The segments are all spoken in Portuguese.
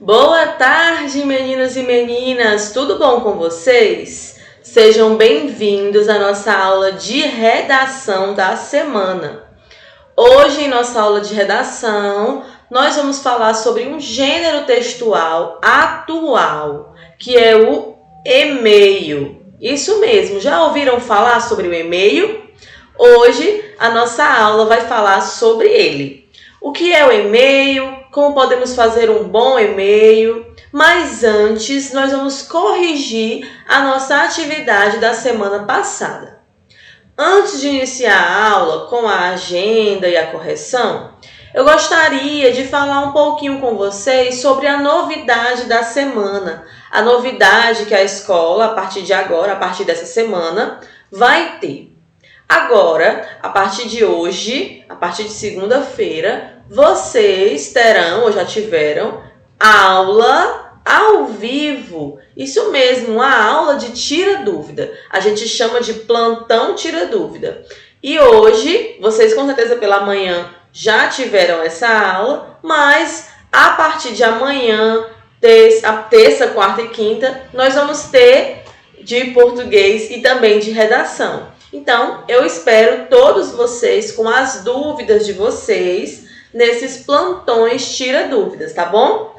Boa tarde, meninos e meninas! Tudo bom com vocês? Sejam bem-vindos à nossa aula de redação da semana. Hoje, em nossa aula de redação, nós vamos falar sobre um gênero textual atual, que é o e-mail. Isso mesmo, já ouviram falar sobre o e-mail? Hoje, a nossa aula vai falar sobre ele. O que é o e-mail? Como podemos fazer um bom e-mail? Mas antes, nós vamos corrigir a nossa atividade da semana passada. Antes de iniciar a aula com a agenda e a correção, eu gostaria de falar um pouquinho com vocês sobre a novidade da semana. A novidade que a escola, a partir de agora, a partir dessa semana, vai ter. Agora, a partir de hoje, a partir de segunda-feira, vocês terão, ou já tiveram, aula ao vivo. Isso mesmo, a aula de tira dúvida. A gente chama de plantão tira dúvida. E hoje, vocês com certeza pela manhã já tiveram essa aula, mas a partir de amanhã, terça, quarta e quinta, nós vamos ter de português e também de redação. Então, eu espero todos vocês com as dúvidas de vocês nesses plantões tira dúvidas, tá bom?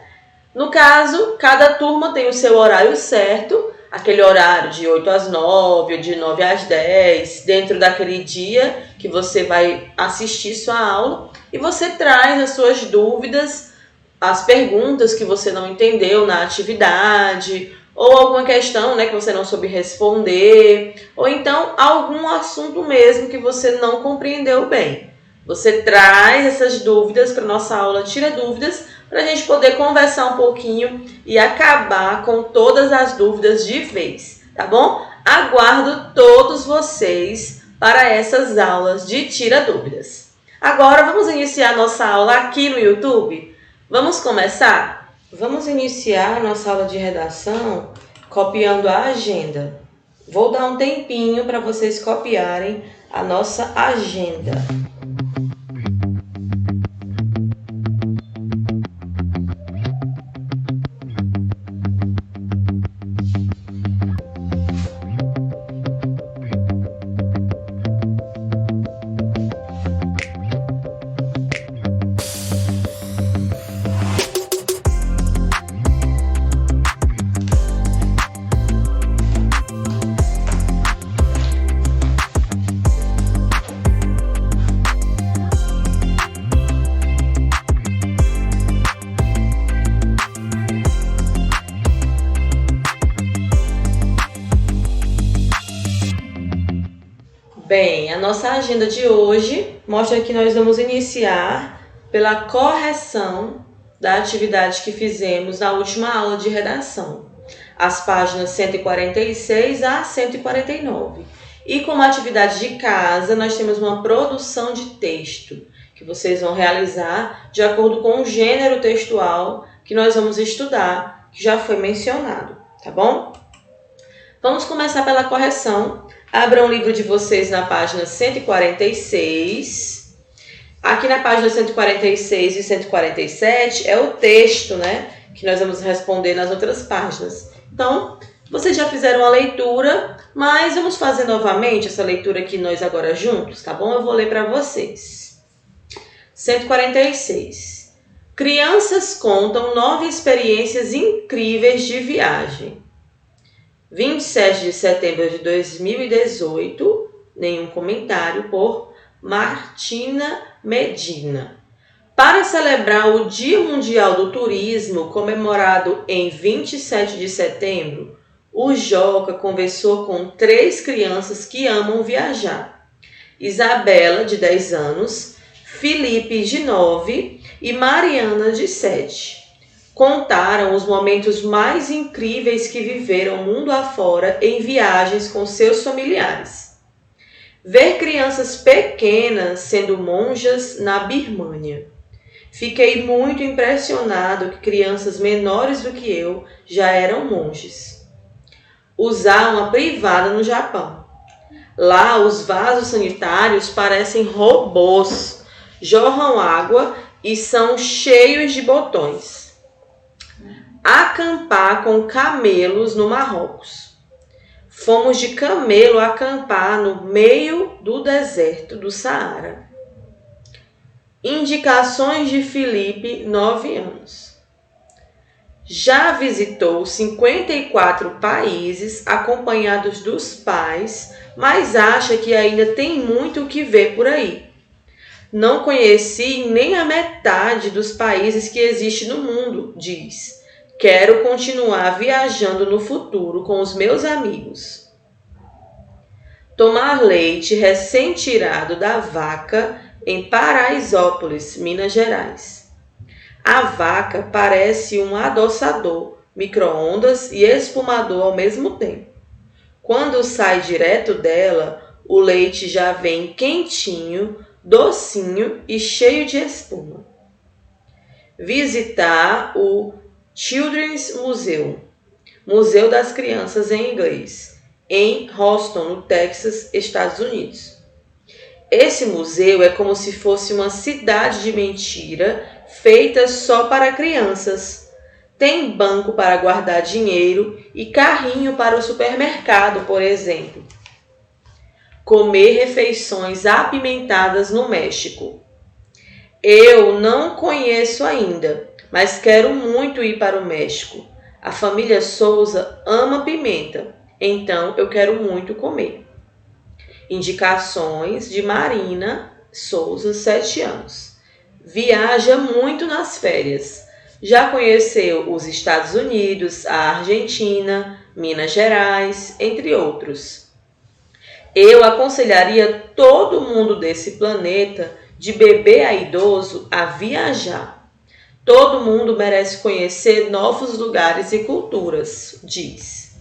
No caso, cada turma tem o seu horário certo, aquele horário de 8 às 9 ou de 9 às 10, dentro daquele dia que você vai assistir sua aula, e você traz as suas dúvidas, as perguntas que você não entendeu na atividade, ou alguma questão, que você não soube responder, ou então algum assunto mesmo que você não compreendeu bem. Você traz essas dúvidas para a nossa aula Tira Dúvidas, para a gente poder conversar um pouquinho e acabar com todas as dúvidas de vez, tá bom? Aguardo todos vocês para essas aulas de Tira Dúvidas. Agora vamos iniciar nossa aula aqui no YouTube? Vamos começar? Vamos iniciar a nossa aula de redação copiando a agenda. Vou dar um tempinho para vocês copiarem a nossa agenda. Bem, a nossa agenda de hoje mostra que nós vamos iniciar pela correção da atividade que fizemos na última aula de redação, as páginas 146 a 149. E como atividade de casa, nós temos uma produção de texto, que vocês vão realizar de acordo com o gênero textual que nós vamos estudar, que já foi mencionado, tá bom? Vamos começar pela correção. Abram o livro de vocês na página 146. Aqui na página 146 e 147 é o texto, que nós vamos responder nas outras páginas. Então, vocês já fizeram a leitura, mas vamos fazer novamente essa leitura aqui nós agora juntos, tá bom? Eu vou ler para vocês. 146. Crianças contam 9 experiências incríveis de viagem. 27 de setembro de 2018, nenhum comentário, por Martina Medina. Para celebrar o Dia Mundial do Turismo, comemorado em 27 de setembro, o Joca conversou com 3 crianças que amam viajar. Isabela, de 10 anos, Felipe, de 9 e Mariana, de 7. Contaram os momentos mais incríveis que viveram mundo afora em viagens com seus familiares. Ver crianças pequenas sendo monjas na Birmânia. Fiquei muito impressionado que crianças menores do que eu já eram monges. Usar uma privada no Japão. Lá, os vasos sanitários parecem robôs, jorram água e são cheios de botões. Acampar com camelos no Marrocos. Fomos de camelo acampar no meio do deserto do Saara. Indicações de Felipe, 9 anos. Já visitou 54 países acompanhados dos pais, mas acha que ainda tem muito o que ver por aí. Não conheci nem a metade dos países que existem no mundo, diz. Quero continuar viajando no futuro com os meus amigos. Tomar leite recém-tirado da vaca em Paraisópolis, Minas Gerais. A vaca parece um adoçador, micro-ondas e espumador ao mesmo tempo. Quando sai direto dela, o leite já vem quentinho, docinho e cheio de espuma. Visitar o Children's Museum, Museu das Crianças em inglês, em Houston, no Texas, Estados Unidos. Esse museu é como se fosse uma cidade de mentira feita só para crianças. Tem banco para guardar dinheiro e carrinho para o supermercado, por exemplo. Comer refeições apimentadas no México. Eu não conheço ainda, mas quero muito ir para o México. A família Souza ama pimenta, então eu quero muito comer. Indicações de Marina Souza, 7 anos. Viaja muito nas férias. Já conheceu os Estados Unidos, a Argentina, Minas Gerais, entre outros. Eu aconselharia todo mundo desse planeta, de bebê a idoso, a viajar. Todo mundo merece conhecer novos lugares e culturas, diz.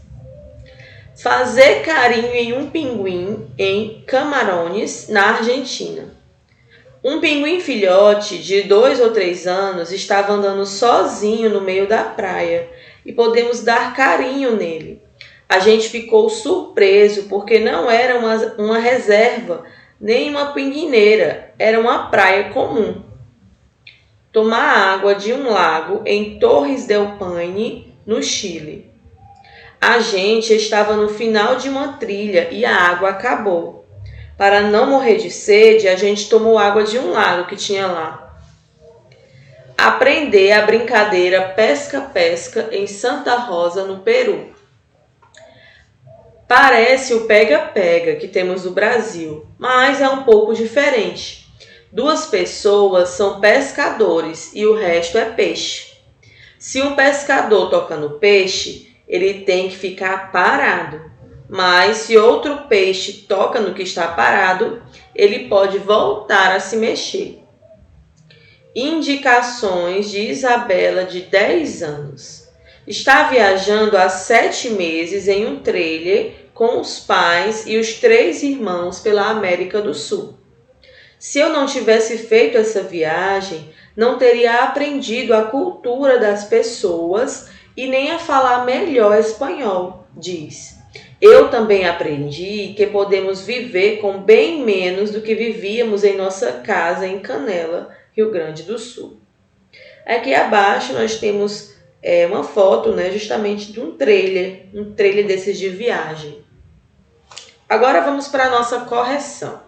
Fazer carinho em um pinguim em Camarones, na Argentina. Um pinguim filhote de 2 ou 3 anos estava andando sozinho no meio da praia e podemos dar carinho nele. A gente ficou surpreso porque não era uma reserva nem uma pinguineira, era uma praia comum. Tomar água de um lago em Torres del Paine, no Chile. A gente estava no final de uma trilha e a água acabou. Para não morrer de sede, a gente tomou água de um lago que tinha lá. Aprender a brincadeira pesca-pesca em Santa Rosa, no Peru. Parece o pega-pega que temos no Brasil, mas é um pouco diferente. 2 pessoas são pescadores e o resto é peixe. Se um pescador toca no peixe, ele tem que ficar parado. Mas se outro peixe toca no que está parado, ele pode voltar a se mexer. Indicações de Isabela, de 10 anos. Está viajando há 7 meses em um trailer com os pais e os 3 irmãos pela América do Sul. Se eu não tivesse feito essa viagem, não teria aprendido a cultura das pessoas e nem a falar melhor espanhol, diz. Eu também aprendi que podemos viver com bem menos do que vivíamos em nossa casa em Canela, Rio Grande do Sul. Aqui abaixo nós temos uma foto, justamente de um trailer desses de viagem. Agora vamos para a nossa correção.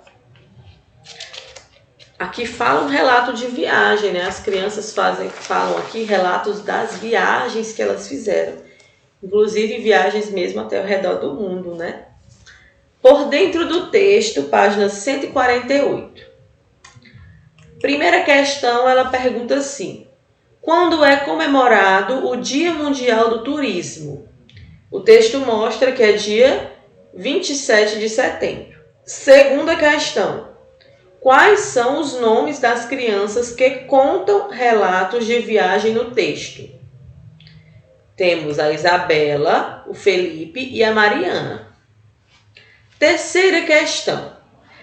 Aqui fala um relato de viagem, As crianças falam aqui relatos das viagens que elas fizeram. Inclusive viagens mesmo até ao redor do mundo, Por dentro do texto, página 148. Primeira questão, ela pergunta assim: quando é comemorado o Dia Mundial do Turismo? O texto mostra que é dia 27 de setembro. Segunda questão: quais são os nomes das crianças que contam relatos de viagem no texto? Temos a Isabela, o Felipe e a Mariana. Terceira questão: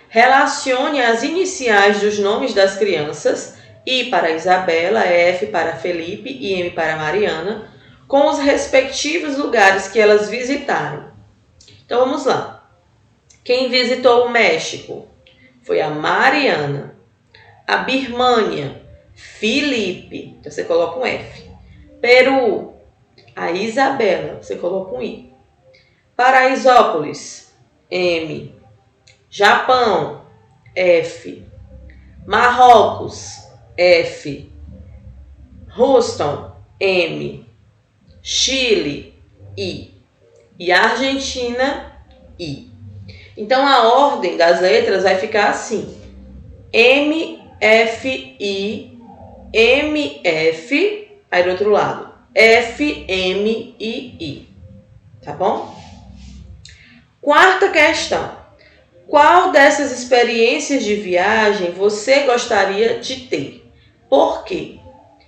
relacione as iniciais dos nomes das crianças, I para Isabela, F para Felipe e M para Mariana, com os respectivos lugares que elas visitaram. Então vamos lá. Quem visitou o México? Foi a Mariana. A Birmânia, Felipe. Então você coloca um F. Peru, A Isabela, você coloca um I. Paraisópolis, M. Japão, F. Marrocos, F. Houston, M. Chile, I. E Argentina, I. Então, a ordem das letras vai ficar assim. M, F, I, M, F, aí do outro lado. F, M, I, I. Tá bom? Quarta questão. Qual dessas experiências de viagem você gostaria de ter? Por quê?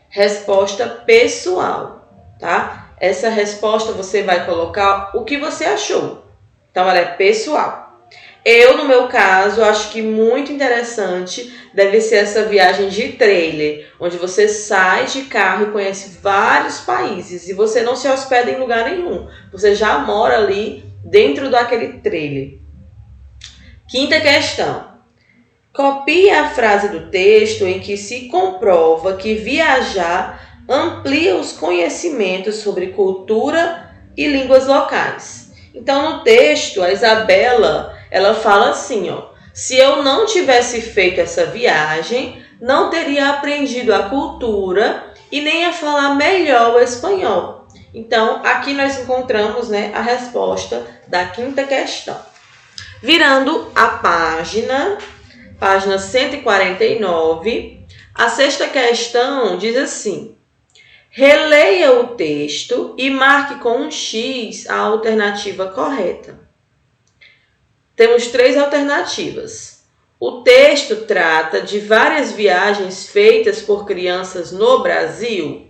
Resposta pessoal, tá? Essa resposta você vai colocar o que você achou. Então, ela é pessoal. Eu, no meu caso, acho que muito interessante deve ser essa viagem de trailer, onde você sai de carro e conhece vários países e você não se hospeda em lugar nenhum. Você já mora ali dentro daquele trailer. Quinta questão. Copie a frase do texto em que se comprova que viajar amplia os conhecimentos sobre cultura e línguas locais. Então, no texto, a Isabela, ela fala assim, ó. Se eu não tivesse feito essa viagem, não teria aprendido a cultura e nem a falar melhor o espanhol. Então, aqui nós encontramos, né, a resposta da quinta questão. Virando a página 149, a sexta questão diz assim: releia o texto e marque com um X a alternativa correta. Temos 3 alternativas. O texto trata de várias viagens feitas por crianças no Brasil.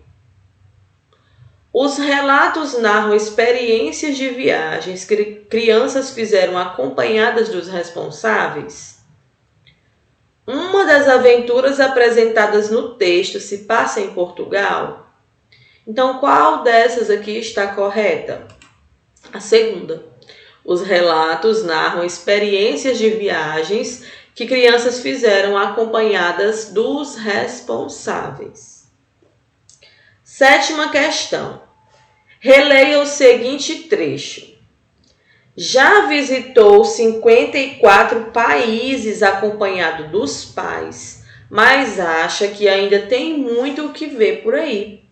Os relatos narram experiências de viagens que crianças fizeram acompanhadas dos responsáveis. Uma das aventuras apresentadas no texto se passa em Portugal. Então, qual dessas aqui está correta? A segunda. Os relatos narram experiências de viagens que crianças fizeram acompanhadas dos responsáveis. Sétima questão. Releia o seguinte trecho. Já visitou 54 países acompanhado dos pais, mas acha que ainda tem muito o que ver por aí.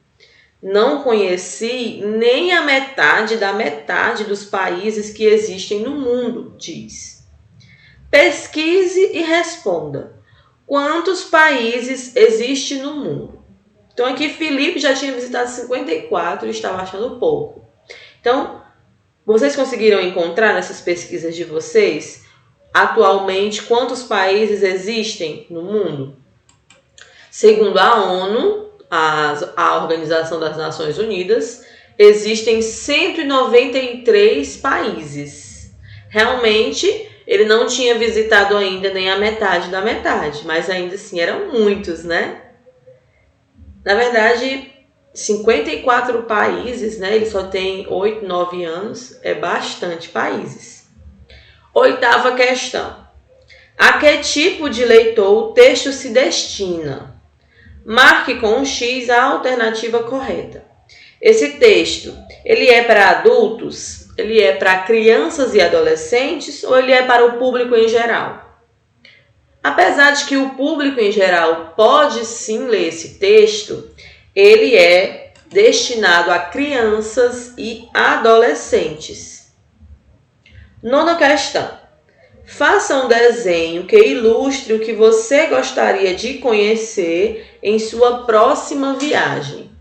Não conheci nem a metade da metade dos países que existem no mundo, diz. Pesquise e responda. Quantos países existem no mundo? Então, aqui Felipe já tinha visitado 54 e estava achando pouco. Então, vocês conseguiram encontrar nessas pesquisas de vocês, atualmente, quantos países existem no mundo? Segundo a ONU, a Organização das Nações Unidas, existem 193 países. Realmente, ele não tinha visitado ainda nem a metade da metade, mas ainda assim eram muitos, né? Na verdade, 54 países, né? Ele só tem 8, 9 anos, é bastante países. Oitava questão. A que tipo de leitor o texto se destina? Marque com um X a alternativa correta. Esse texto, ele é para adultos? Ele é para crianças e adolescentes ou ele é para o público em geral? Apesar de que o público em geral pode sim ler esse texto, ele é destinado a crianças e adolescentes. Nona questão. Faça um desenho que ilustre o que você gostaria de conhecer em sua próxima viagem.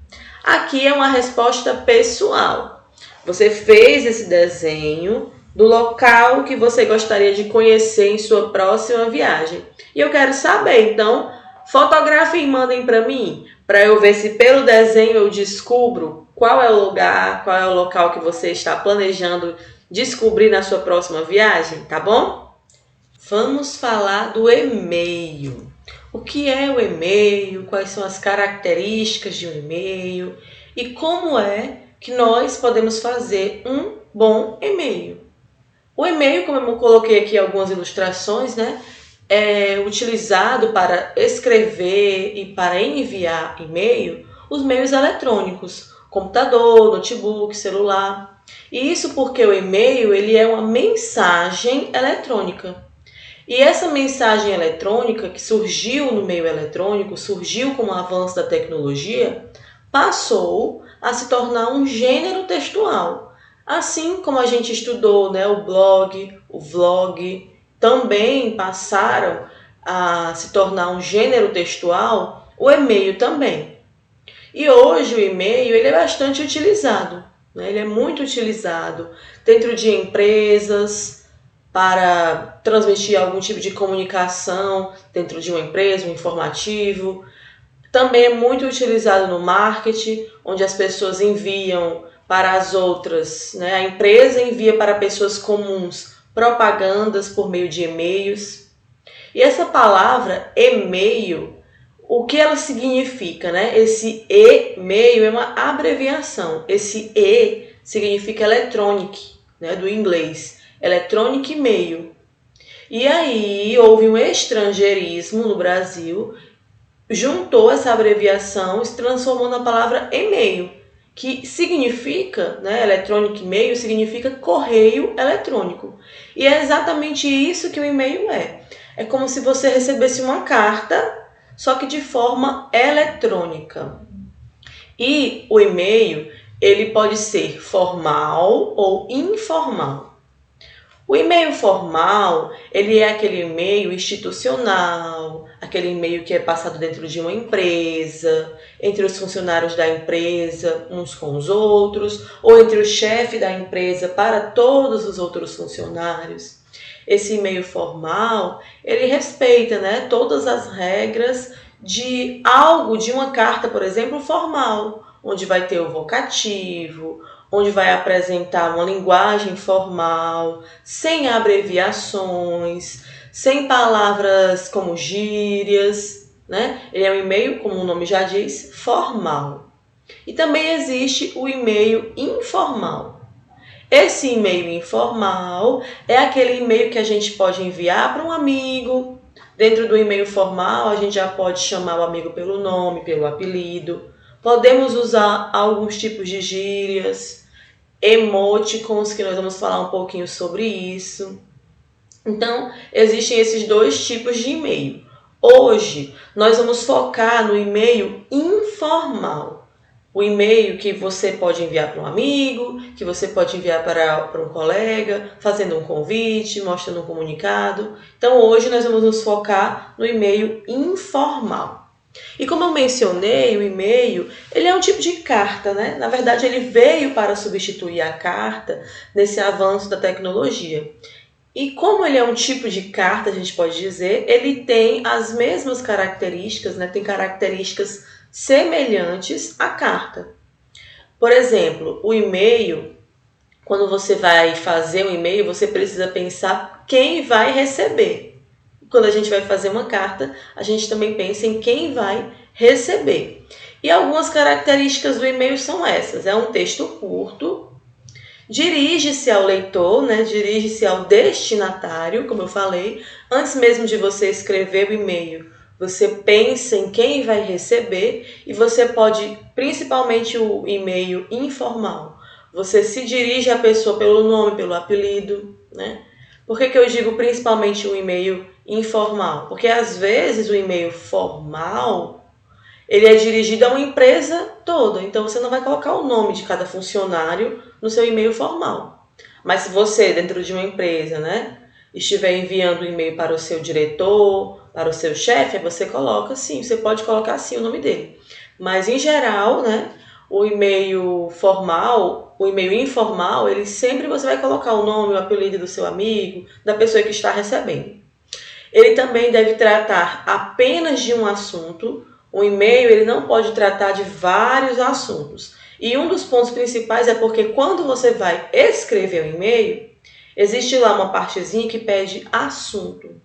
Aqui é uma resposta pessoal. Você fez esse desenho do local que você gostaria de conhecer em sua próxima viagem. E eu quero saber, então, fotografem e mandem para mim, para eu ver se pelo desenho eu descubro qual é o lugar, qual é o local que você está planejando descobrir na sua próxima viagem, tá bom? Vamos falar do e-mail. O que é o e-mail? Quais são as características de um e-mail? E como é que nós podemos fazer um bom e-mail? O e-mail, como eu coloquei aqui algumas ilustrações, né, é utilizado para escrever e para enviar e-mail, os meios eletrônicos, computador, notebook, celular. E isso porque o e-mail ele é uma mensagem eletrônica. E essa mensagem eletrônica que surgiu no meio eletrônico, surgiu com o avanço da tecnologia, passou a se tornar um gênero textual. Assim como a gente estudou, né, o blog, o vlog, também passaram a se tornar um gênero textual, o e-mail também. E hoje o e-mail ele é bastante utilizado, né? Ele é muito utilizado dentro de empresas para transmitir algum tipo de comunicação dentro de uma empresa, um informativo. Também é muito utilizado no marketing, onde as pessoas enviam para as outras, né? A empresa envia para pessoas comuns propagandas por meio de e-mails. E essa palavra e-mail, o que ela significa, né? Esse e-mail é uma abreviação. Esse e significa electronic, né? Do inglês. Electronic mail. E aí houve um estrangeirismo no Brasil, juntou essa abreviação e se transformou na palavra e-mail, que significa, né, electronic mail significa correio eletrônico. E é exatamente isso que o e-mail é. É como se você recebesse uma carta, só que de forma eletrônica. E o e-mail, ele pode ser formal ou informal. O e-mail formal, ele é aquele e-mail institucional, aquele e-mail que é passado dentro de uma empresa, entre os funcionários da empresa, uns com os outros, ou entre o chefe da empresa para todos os outros funcionários. Esse e-mail formal, ele respeita, né, todas as regras de algo, de uma carta, por exemplo, formal, onde vai ter o vocativo, onde vai apresentar uma linguagem formal, sem abreviações, sem palavras como gírias, né? Ele é um e-mail, como o nome já diz, formal. E também existe o e-mail informal. Esse e-mail informal é aquele e-mail que a gente pode enviar para um amigo. Dentro do e-mail formal, a gente já pode chamar o amigo pelo nome, pelo apelido. Podemos usar alguns tipos de gírias, emoticons, que nós vamos falar um pouquinho sobre isso. Então, existem esses dois tipos de e-mail. Hoje, nós vamos focar no e-mail informal. O e-mail que você pode enviar para um amigo, que você pode enviar para um colega, fazendo um convite, mostrando um comunicado. Então, hoje nós vamos nos focar no e-mail informal. E como eu mencionei, o e-mail, ele é um tipo de carta, né? Na verdade, ele veio para substituir a carta nesse avanço da tecnologia. E como ele é um tipo de carta, a gente pode dizer, ele tem as mesmas características, né? Tem características semelhantes à carta. Por exemplo, o e-mail, quando você vai fazer um e-mail, você precisa pensar quem vai receber. Quando a gente vai fazer uma carta, a gente também pensa em quem vai receber. E algumas características do e-mail são essas. É um texto curto, dirige-se ao leitor, né? Dirige-se ao destinatário, como eu falei. Antes mesmo de você escrever o e-mail, você pensa em quem vai receber e você pode, principalmente o e-mail informal, você se dirige à pessoa pelo nome, pelo apelido, né? Por que eu digo principalmente o e-mail informal? Porque às vezes o e-mail formal, ele é dirigido a uma empresa toda, então você não vai colocar o nome de cada funcionário no seu e-mail formal. Mas se você, dentro de uma empresa, né, estiver enviando um e-mail para o seu diretor, para o seu chefe, você coloca sim, você pode colocar sim o nome dele. Mas em geral, né, o e-mail formal, o e-mail informal, ele sempre você vai colocar o nome, o apelido do seu amigo, da pessoa que está recebendo. Ele também deve tratar apenas de um assunto. O e-mail ele não pode tratar de vários assuntos. E um dos pontos principais é porque quando você vai escrever um e-mail, existe lá uma partezinha que pede assunto.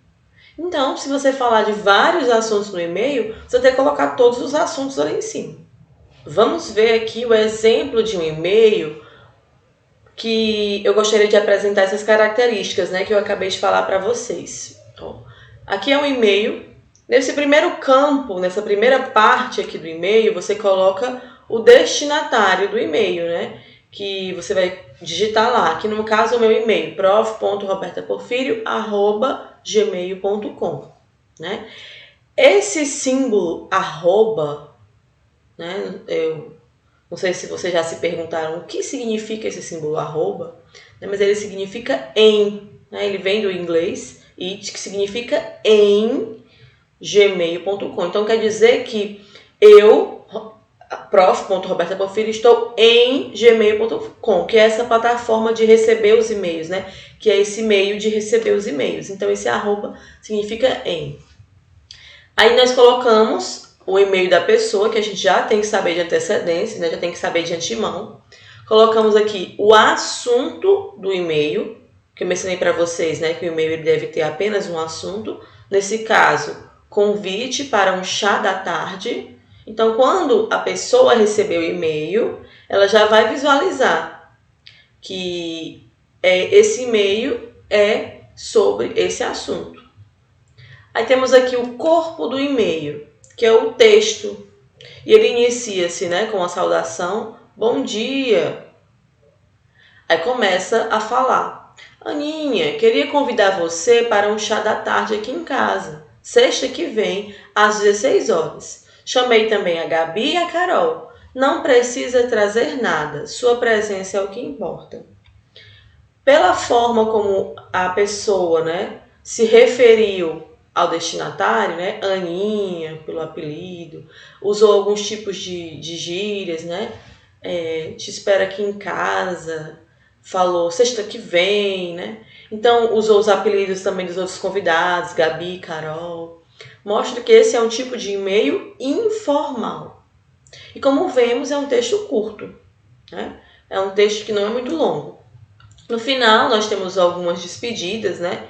Então, se você falar de vários assuntos no e-mail, você tem que colocar todos os assuntos ali em cima. Vamos ver aqui o exemplo de um e-mail que eu gostaria de apresentar essas características, né, que eu acabei de falar para vocês. Ó, aqui é um e-mail. Nesse primeiro campo, nessa primeira parte aqui do e-mail, você coloca o destinatário do e-mail, né? Que você vai digitar lá, que no caso é o meu e-mail, prof.robertaporfirio@gmail.com, né? Esse símbolo arroba, né? Eu não sei se vocês já se perguntaram o que significa esse símbolo arroba, né? Mas ele significa em, né? Ele vem do inglês it, que significa em gmail.com. Então quer dizer que eu, prof.robertaporfirio, estou em gmail.com, que é essa plataforma de receber os e-mails, né? Que é esse meio de receber os e-mails. Então esse arroba significa em. Aí nós colocamos o e-mail da pessoa, que a gente já tem que saber de antecedência, né? Já tem que saber de antemão. Colocamos aqui o assunto do e-mail, que eu mencionei para vocês, né? Que o e-mail ele deve ter apenas um assunto. Nesse caso, convite para um chá da tarde. Então, quando a pessoa receber o e-mail, ela já vai visualizar que esse e-mail é sobre esse assunto. Aí temos aqui o corpo do e-mail, que é o texto. E ele inicia-se, né, com a saudação, bom dia. Aí começa a falar. Aninha, queria convidar você para um chá da tarde aqui em casa, sexta que vem, às 16 horas. Chamei também a Gabi e a Carol. Não precisa trazer nada, sua presença é o que importa. Pela forma como a pessoa, né, se referiu ao destinatário, né, Aninha, pelo apelido, usou alguns tipos de gírias, né, te espero aqui em casa, falou sexta que vem, né, então usou os apelidos também dos outros convidados, Gabi, Carol, mostra que esse é um tipo de e-mail informal. E como vemos, é um texto curto, né, é um texto que não é muito longo. No final, nós temos algumas despedidas, né,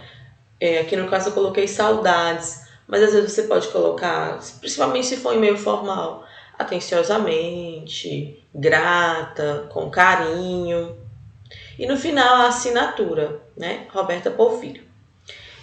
aqui no caso eu coloquei saudades, mas às vezes você pode colocar, principalmente se for e-mail formal, atenciosamente, grata, com carinho. E no final a assinatura, né? Roberta Porfirio.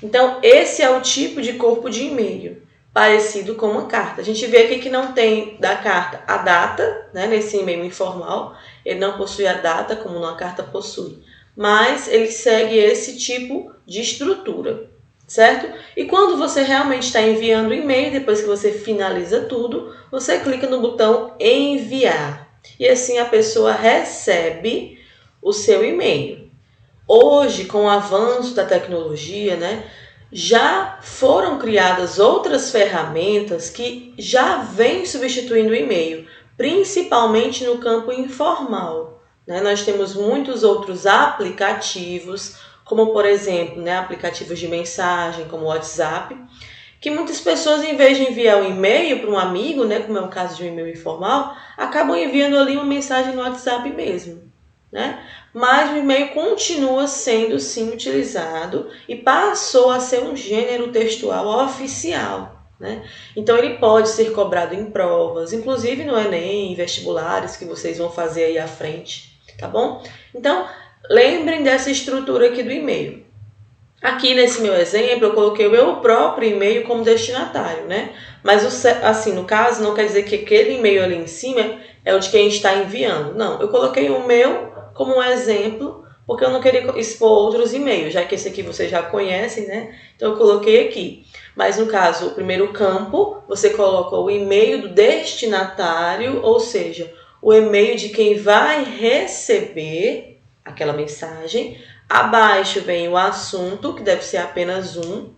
Então esse é o tipo de corpo de e-mail, parecido com uma carta. A gente vê aqui que não tem da carta a data, né? Nesse e-mail informal, ele não possui a data como uma carta possui. Mas ele segue esse tipo de estrutura, certo? E quando você realmente está enviando o e-mail, depois que você finaliza tudo, você clica no botão enviar. E assim a pessoa recebe o seu e-mail. Hoje, com o avanço da tecnologia, né, já foram criadas outras ferramentas que já vêm substituindo o e-mail, principalmente no campo informal. Nós temos muitos outros aplicativos, como por exemplo, aplicativos de mensagem, como o WhatsApp, que muitas pessoas, em vez de enviar um e-mail para um amigo, como é o caso de um e-mail informal, acabam enviando ali uma mensagem no WhatsApp mesmo. Mas o e-mail continua sendo sim utilizado e passou a ser um gênero textual oficial. Então ele pode ser cobrado em provas, inclusive no Enem, em vestibulares que vocês vão fazer aí à frente. Tá bom? Então, lembrem dessa estrutura aqui do e-mail. Aqui nesse meu exemplo, eu coloquei o meu próprio e-mail como destinatário, Mas, assim, no caso, não quer dizer que aquele e-mail ali em cima é o de quem está enviando. Não, eu coloquei o meu como um exemplo, porque eu não queria expor outros e-mails, já que esse aqui vocês já conhecem, Então, eu coloquei aqui. Mas, no caso, o primeiro campo, você coloca o e-mail do destinatário, ou seja, o e-mail de quem vai receber aquela mensagem. Abaixo vem o assunto, que deve ser apenas um.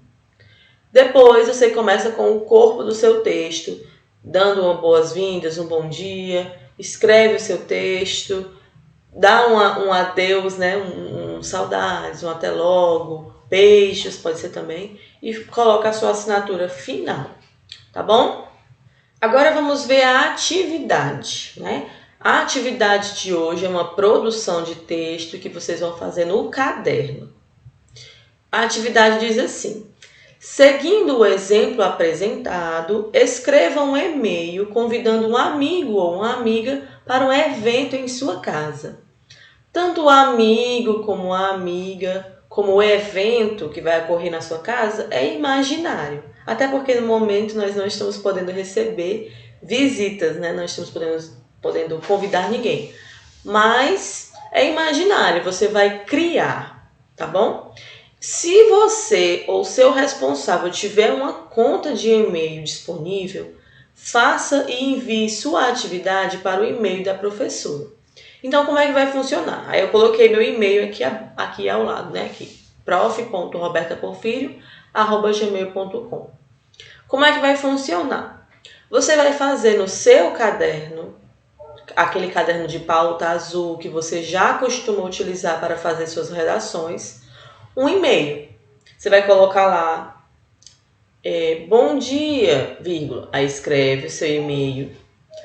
Depois você começa com o corpo do seu texto, dando uma boas-vindas, um bom dia, escreve o seu texto, dá um adeus, um saudades, um até logo, beijos, pode ser também, e coloca a sua assinatura final, tá bom? Agora vamos ver a atividade, A atividade de hoje é uma produção de texto que vocês vão fazer no caderno. A atividade diz assim: seguindo o exemplo apresentado, escreva um e-mail convidando um amigo ou uma amiga para um evento em sua casa. Tanto o amigo como a amiga, como o evento que vai ocorrer na sua casa, é imaginário. Até porque no momento nós não estamos podendo receber visitas, Nós estamos podendo podendo convidar ninguém. Mas é imaginário, você vai criar, tá bom? Se você ou seu responsável tiver uma conta de e-mail disponível, faça e envie sua atividade para o e-mail da professora. Então, como é que vai funcionar? Aí eu coloquei meu e-mail aqui ao lado, né? Aqui, prof.robertaporfirio@gmail.com. Como é que vai funcionar? Você vai fazer no seu caderno, aquele caderno de pauta azul que você já costuma utilizar para fazer suas redações, um e-mail. Você vai colocar lá, bom dia, vírgula, aí escreve o seu e-mail,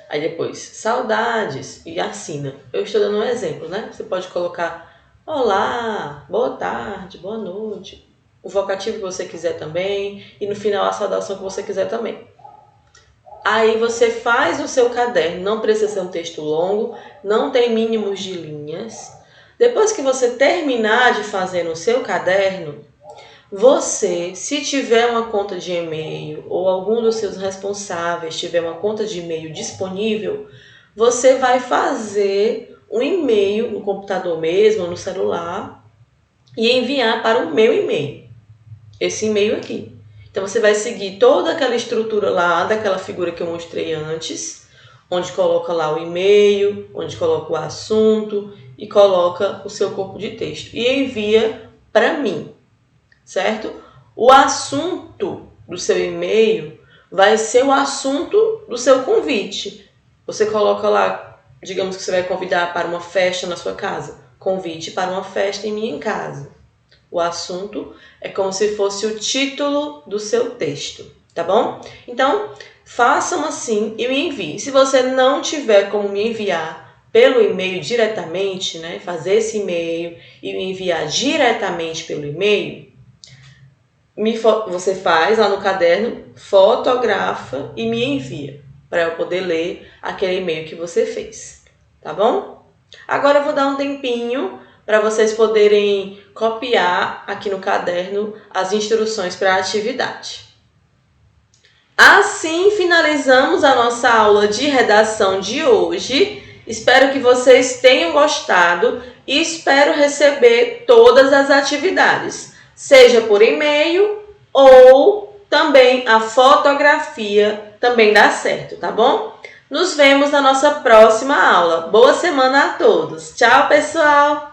aí depois, saudades, e assina. Eu estou dando um exemplo, né? Você pode colocar, olá, boa tarde, boa noite, o vocativo que você quiser também, e no final a saudação que você quiser também. Aí você faz o seu caderno, não precisa ser um texto longo, não tem mínimos de linhas. Depois que você terminar de fazer no seu caderno, você, se tiver uma conta de e-mail ou algum dos seus responsáveis tiver uma conta de e-mail disponível, você vai fazer um e-mail no computador mesmo, no celular, e enviar para o meu e-mail, esse e-mail aqui. Então você vai seguir toda aquela estrutura lá, daquela figura que eu mostrei antes, onde coloca lá o e-mail, onde coloca o assunto e coloca o seu corpo de texto e envia para mim, certo? O assunto do seu e-mail vai ser o assunto do seu convite. Você coloca lá, digamos que você vai convidar para uma festa na sua casa, convite para uma festa em minha casa. O assunto é como se fosse o título do seu texto, tá bom? Então, façam assim e me enviem. Se você não tiver como me enviar pelo e-mail diretamente, né, fazer esse e-mail e me enviar diretamente pelo e-mail, você faz lá no caderno, fotografa e me envia, para eu poder ler aquele e-mail que você fez, tá bom? Agora eu vou dar um tempinho para vocês poderem copiar aqui no caderno as instruções para a atividade. Assim finalizamos a nossa aula de redação de hoje. Espero que vocês tenham gostado e espero receber todas as atividades, seja por e-mail ou também a fotografia também dá certo, tá bom? Nos vemos na nossa próxima aula. Boa semana a todos. Tchau, pessoal!